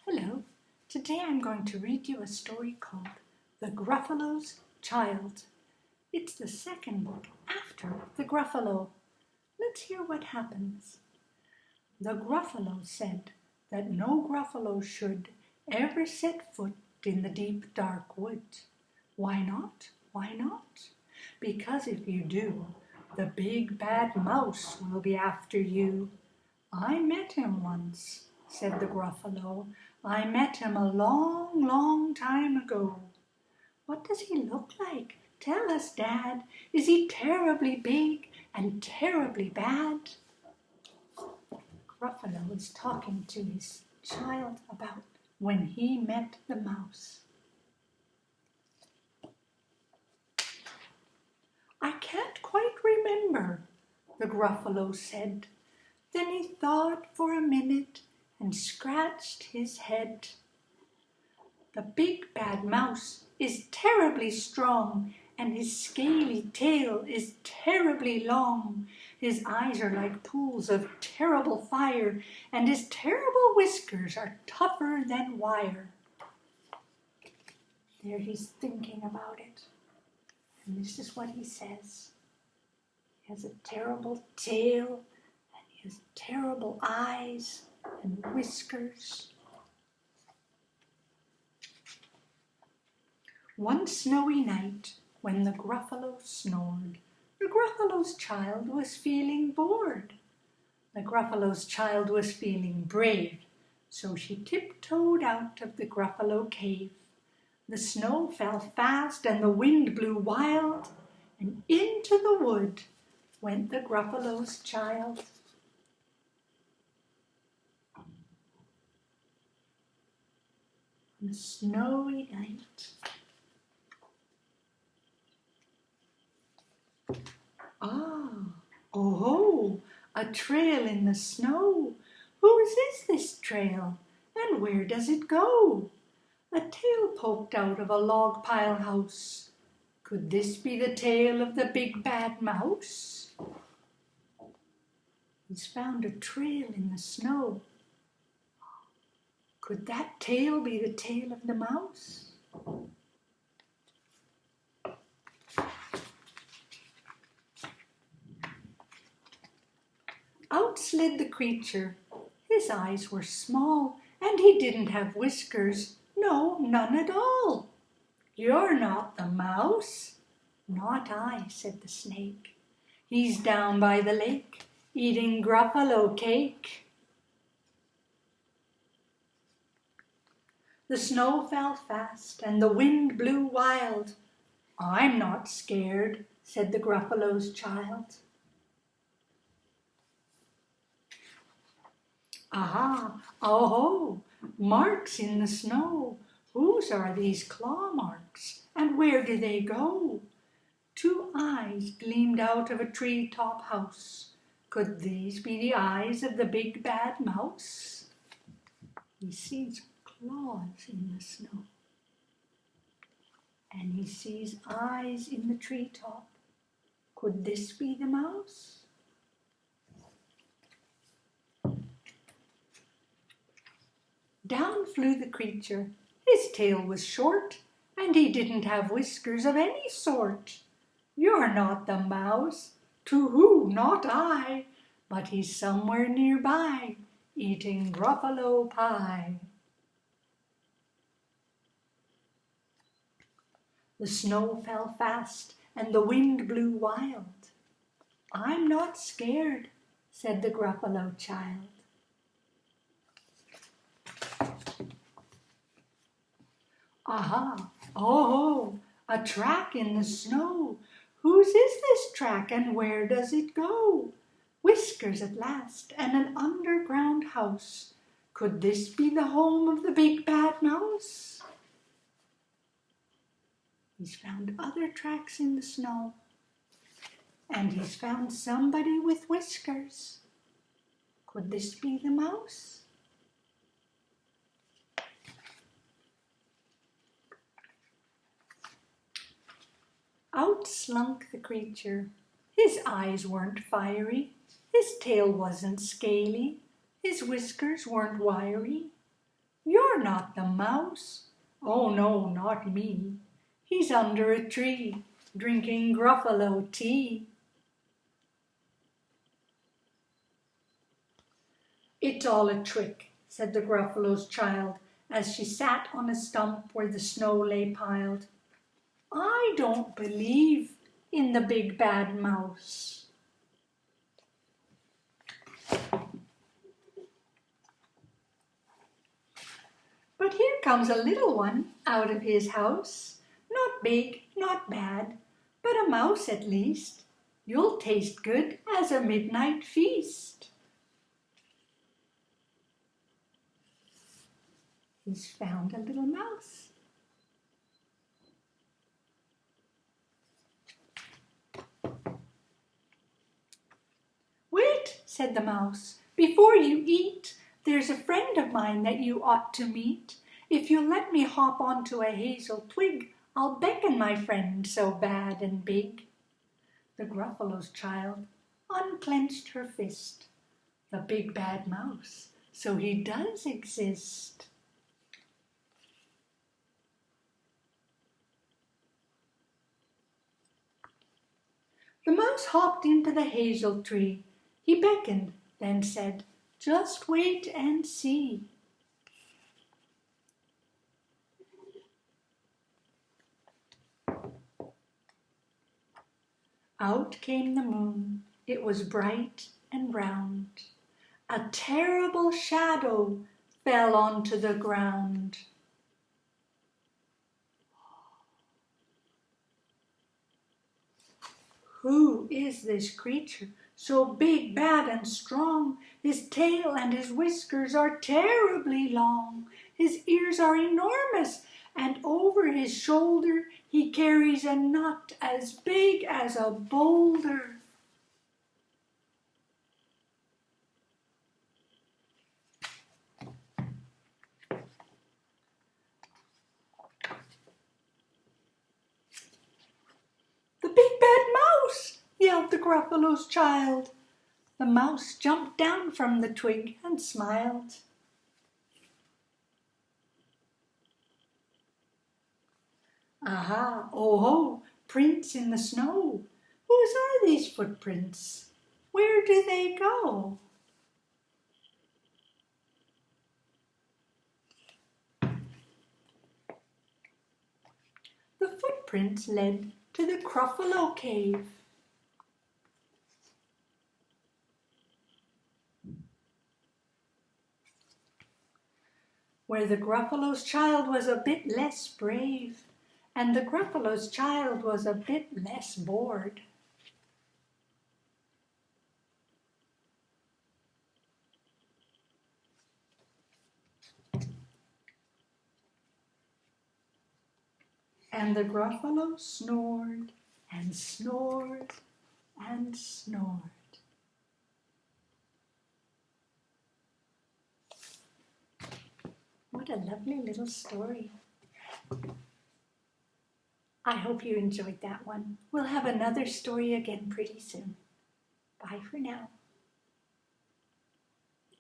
Hello, today I'm going to read you a story called The Gruffalo's Child. It's the second book after The Gruffalo. Let's hear what happens. The Gruffalo said that no Gruffalo should ever set foot in the deep dark woods. Why not? Why not? Because if you do, the big bad mouse will be after you. I met him once, said the Gruffalo. I met him a long, long time ago. What does he look like? Tell us, Dad. Is he terribly big and terribly bad? Gruffalo was talking to his child about when he met the mouse. I can't quite remember, the Gruffalo said. Then he thought for a minute and scratched his head. The big bad mouse is terribly strong, and his scaly tail is terribly long. His eyes are like pools of terrible fire, and his terrible whiskers are tougher than wire. There he's thinking about it, and this is what he says. He has a terrible tail, and he has terrible eyes and whiskers. One snowy night, when the Gruffalo snored, the Gruffalo's child was feeling bored. The Gruffalo's child was feeling brave, so she tiptoed out of the Gruffalo cave. The snow fell fast and the wind blew wild, and into the wood went the Gruffalo's child. On a snowy night, oh, a trail in the snow. Whose is this trail, and where does it go? A tail poked out of a log pile house. Could this be the tail of the big bad mouse? He's found a trail in the snow. Could that tail be the tail of the mouse? Out slid the creature. His eyes were small, and he didn't have whiskers. No, none at all. You're not the mouse. Not I, said the snake. He's down by the lake, eating Gruffalo cake. The snow fell fast, and the wind blew wild. I'm not scared, said the Gruffalo's child. Aha, oh, marks in the snow. Whose are these claw marks, and where do they go? Two eyes gleamed out of a tree-top house. Could these be the eyes of the big bad mouse? He sees claws in the snow, and he sees eyes in the tree-top. Could this be the mouse? Down flew the creature. His tail was short, and he didn't have whiskers of any sort. You're not the mouse. To-hoo, not I. But he's somewhere nearby, eating Gruffalo pie. The snow fell fast, and the wind blew wild. I'm not scared, said the Gruffalo child. Aha, oh, a track in the snow. Whose is this track, and where does it go? Whiskers at last, and an underground house. Could this be the home of the big bad mouse? He's found other tracks in the snow, and he's found somebody with whiskers. Could this be the mouse? Out slunk the creature. His eyes weren't fiery, his tail wasn't scaly, his whiskers weren't wiry. You're not the mouse. Oh no, not me. He's under a tree, drinking Gruffalo tea. It's all a trick, said the Gruffalo's child, as she sat on a stump where the snow lay piled. I don't believe in the big bad mouse. But here comes a little one out of his house, not big, not bad, but a mouse at least. You'll taste good as a midnight feast. He's found a little mouse. Wait, said the mouse, before you eat, there's a friend of mine that you ought to meet. If you'll let me hop onto a hazel twig, I'll beckon my friend so bad and big. The Gruffalo's child unclenched her fist. The big bad mouse, so he does exist. The mouse hopped into the hazel tree. He beckoned, then said, just wait and see. Out came the moon. It was bright and round. A terrible shadow fell onto the ground. Who is this creature, so big, bad, and strong? His tail and his whiskers are terribly long. His ears are enormous, and over his shoulder he carries a nut as big as a boulder. The big bad mouse, yelled the Gruffalo's child. The mouse jumped down from the twig and smiled. Aha, oh ho, prints in the snow. Whose are these footprints? Where do they go? The footprints led to the Gruffalo cave. Where the Gruffalo's child was a bit less brave, and the Gruffalo's child was a bit less bored. And the Gruffalo snored and snored and snored. What a lovely little story. I hope you enjoyed that one. We'll have another story again pretty soon. Bye for now.